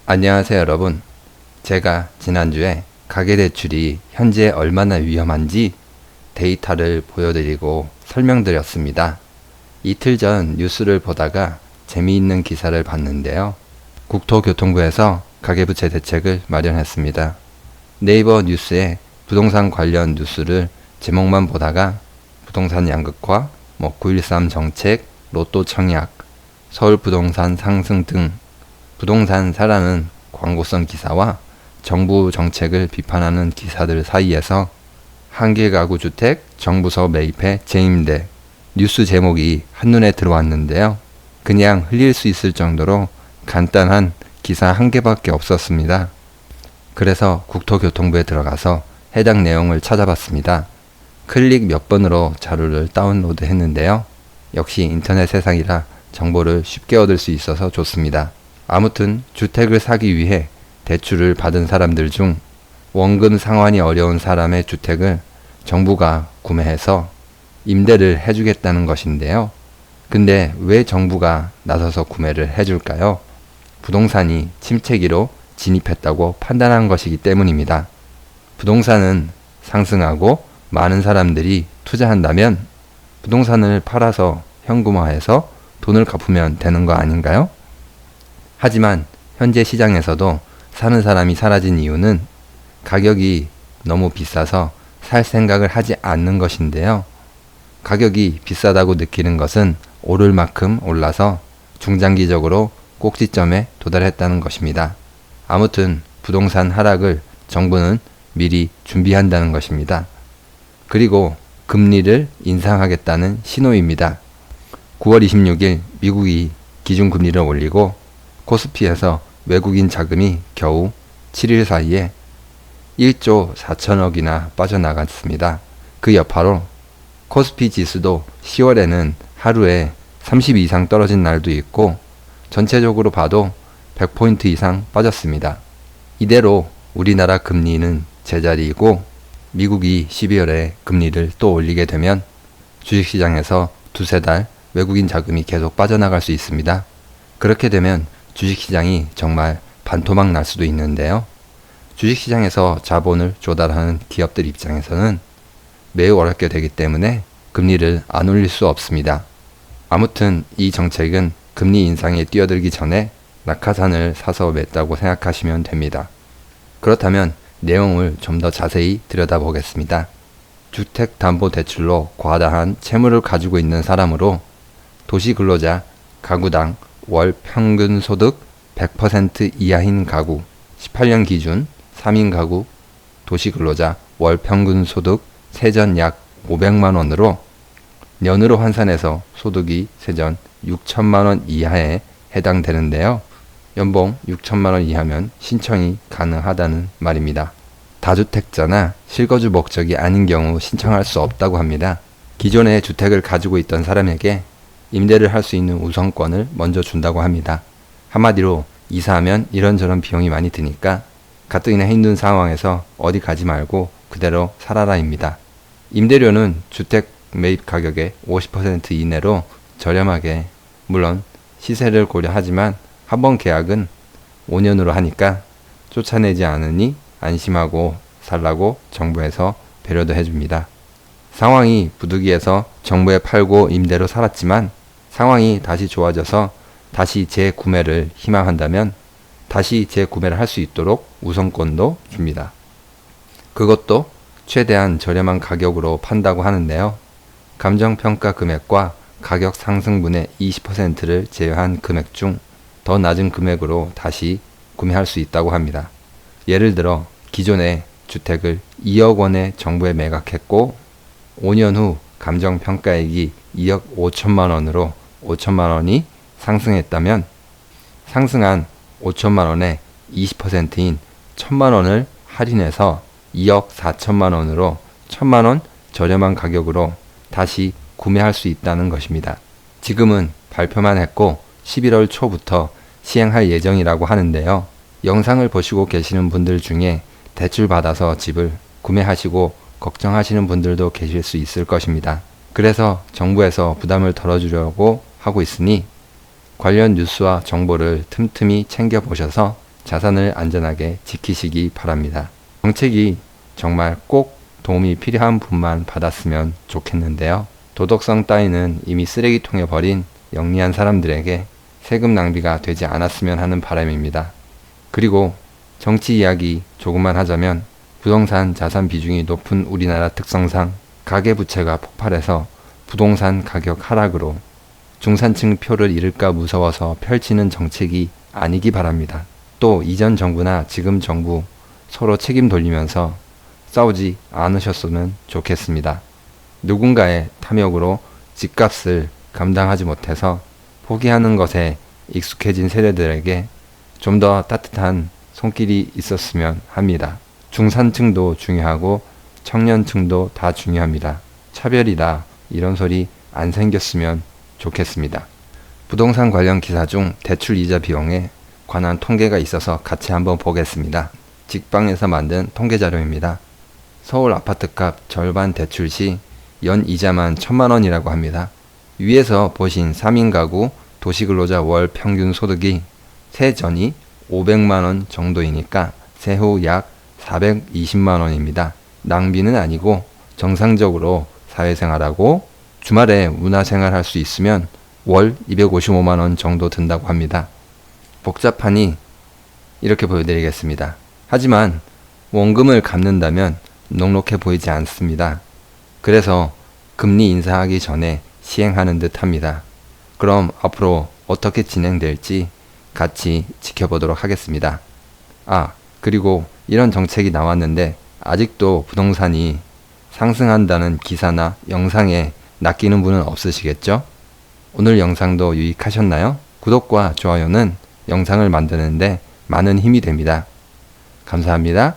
안녕하세요 여러분. 제가 지난주에 가계대출이 현재 얼마나 위험한지 데이터를 보여드리고 설명드렸습니다. 이틀 전 뉴스를 보다가 재미있는 기사를 봤는데요. 국토교통부에서 가계부채 대책을 마련했습니다. 네이버 뉴스에 부동산 관련 뉴스를 제목만 보다가 부동산 양극화, 9.13 정책, 로또 청약, 서울 부동산 상승 등 부동산 사라는 광고성 기사와 정부 정책을 비판하는 기사들 사이에서 한길 가구 주택, 정부서 매입해 재임대 뉴스 제목이 한눈에 들어왔는데요. 그냥 흘릴 수 있을 정도로 간단한 기사 한 개밖에 없었습니다. 그래서 국토교통부에 들어가서 해당 내용을 찾아봤습니다. 클릭 몇 번으로 자료를 다운로드 했는데요. 역시 인터넷 세상이라 정보를 쉽게 얻을 수 있어서 좋습니다. 아무튼 주택을 사기 위해 대출을 받은 사람들 중 원금 상환이 어려운 사람의 주택을 정부가 구매해서 임대를 해주겠다는 것인데요. 근데 왜 정부가 나서서 구매를 해줄까요? 부동산이 침체기로 진입했다고 판단한 것이기 때문입니다. 부동산은 상승하고 많은 사람들이 투자한다면 부동산을 팔아서 현금화해서 돈을 갚으면 되는 거 아닌가요? 하지만 현재 시장에서도 사는 사람이 사라진 이유는 가격이 너무 비싸서 살 생각을 하지 않는 것인데요. 가격이 비싸다고 느끼는 것은 오를 만큼 올라서 중장기적으로 꼭지점에 도달했다는 것입니다. 아무튼 부동산 하락을 정부는 미리 준비한다는 것입니다. 그리고 금리를 인상하겠다는 신호입니다. 9월 26일 미국이 기준금리를 올리고 코스피에서 외국인 자금이 겨우 7일 사이에 1조 4천억이나 빠져나갔습니다. 그 여파로 코스피 지수도 10월에는 하루에 30 이상 떨어진 날도 있고 전체적으로 봐도 100포인트 이상 빠졌습니다. 이대로 우리나라 금리는 제자리이고 미국이 12월에 금리를 또 올리게 되면 주식시장에서 두세 달 외국인 자금이 계속 빠져나갈 수 있습니다. 그렇게 되면 주식시장이 정말 반토막 날 수도 있는데요. 주식시장에서 자본을 조달하는 기업들 입장에서는 매우 어렵게 되기 때문에 금리를 안 올릴 수 없습니다. 아무튼 이 정책은 금리 인상에 뛰어들기 전에 낙하산을 사서 맸다고 생각하시면 됩니다. 그렇다면 내용을 좀 더 자세히 들여다보겠습니다. 주택담보대출로 과다한 채무를 가지고 있는 사람으로 도시근로자 가구당 월 평균 소득 100% 이하인 가구 18년 기준 3인 가구 도시근로자 월 평균 소득 세전 약 500만원으로 년으로 환산해서 소득이 세전 6천만원 이하에 해당되는데요. 연봉 6천만원 이하면 신청이 가능하다는 말입니다. 다주택자나 실거주 목적이 아닌 경우 신청할 수 없다고 합니다. 기존에 주택을 가지고 있던 사람에게 임대를 할 수 있는 우선권을 먼저 준다고 합니다. 한마디로 이사하면 이런저런 비용이 많이 드니까 가뜩이나 힘든 상황에서 어디 가지 말고 그대로 살아라입니다. 임대료는 주택 매입 가격의 50% 이내로 저렴하게, 물론 시세를 고려하지만 한번 계약은 5년으로 하니까 쫓아내지 않으니 안심하고 살라고 정부에서 배려도 해줍니다. 상황이 부득이해서 정부에 팔고 임대로 살았지만 상황이 다시 좋아져서 다시 재구매를 희망한다면 다시 재구매를 할 수 있도록 우선권도 줍니다. 그것도 최대한 저렴한 가격으로 판다고 하는데요. 감정평가 금액과 가격 상승분의 20%를 제외한 금액 중 더 낮은 금액으로 다시 구매할 수 있다고 합니다. 예를 들어 기존에 주택을 2억 원에 정부에 매각했고 5년 후 감정평가액이 2억 5천만 원으로 5천만 원이 상승했다면 상승한 5천만 원의 20%인 1천만 원을 할인해서 2억 4천만 원으로 1천만 원 저렴한 가격으로 다시 구매할 수 있다는 것입니다. 지금은 발표만 했고 11월 초부터 시행할 예정이라고 하는데요. 영상을 보시고 계시는 분들 중에 대출 받아서 집을 구매하시고 걱정하시는 분들도 계실 수 있을 것입니다. 그래서 정부에서 부담을 덜어주려고 하고 있으니 관련 뉴스와 정보를 틈틈이 챙겨보셔서 자산을 안전하게 지키시기 바랍니다. 정책이 정말 꼭 도움이 필요한 분만 받았으면 좋겠는데요. 도덕성 따위는 이미 쓰레기통에 버린 영리한 사람들에게 세금 낭비가 되지 않았으면 하는 바람입니다. 그리고 정치 이야기 조금만 하자면 부동산 자산 비중이 높은 우리나라 특성상 가계부채가 폭발해서 부동산 가격 하락으로 중산층 표를 잃을까 무서워서 펼치는 정책이 아니기 바랍니다. 또 이전 정부나 지금 정부 서로 책임 돌리면서 싸우지 않으셨으면 좋겠습니다. 누군가의 탐욕으로 집값을 감당하지 못해서 포기하는 것에 익숙해진 세대들에게 좀 더 따뜻한 손길이 있었으면 합니다. 중산층도 중요하고 청년층도 다 중요합니다. 차별이다 이런 소리 안 생겼으면 좋겠습니다. 부동산 관련 기사 중 대출 이자 비용에 관한 통계가 있어서 같이 한번 보겠습니다. 직방에서 만든 통계 자료입니다. 서울 아파트값 절반 대출 시 연 이자만 1,000만 원이라고 합니다. 위에서 보신 3인 가구 도시근로자 월 평균 소득이 세전이 500만 원 정도이니까 세후 약 420만 원입니다. 낭비는 아니고 정상적으로 사회생활하고 주말에 문화생활 할 수 있으면 월 255만 원 정도 든다고 합니다. 복잡하니 이렇게 보여드리겠습니다. 하지만 원금을 갚는다면 넉넉해 보이지 않습니다. 그래서 금리 인상하기 전에 시행하는 듯 합니다. 그럼 앞으로 어떻게 진행될지 같이 지켜보도록 하겠습니다. 그리고 이런 정책이 나왔는데 아직도 부동산이 상승한다는 기사나 영상에 낚이는 분은 없으시겠죠? 오늘 영상도 유익하셨나요? 구독과 좋아요는 영상을 만드는데 많은 힘이 됩니다. 감사합니다.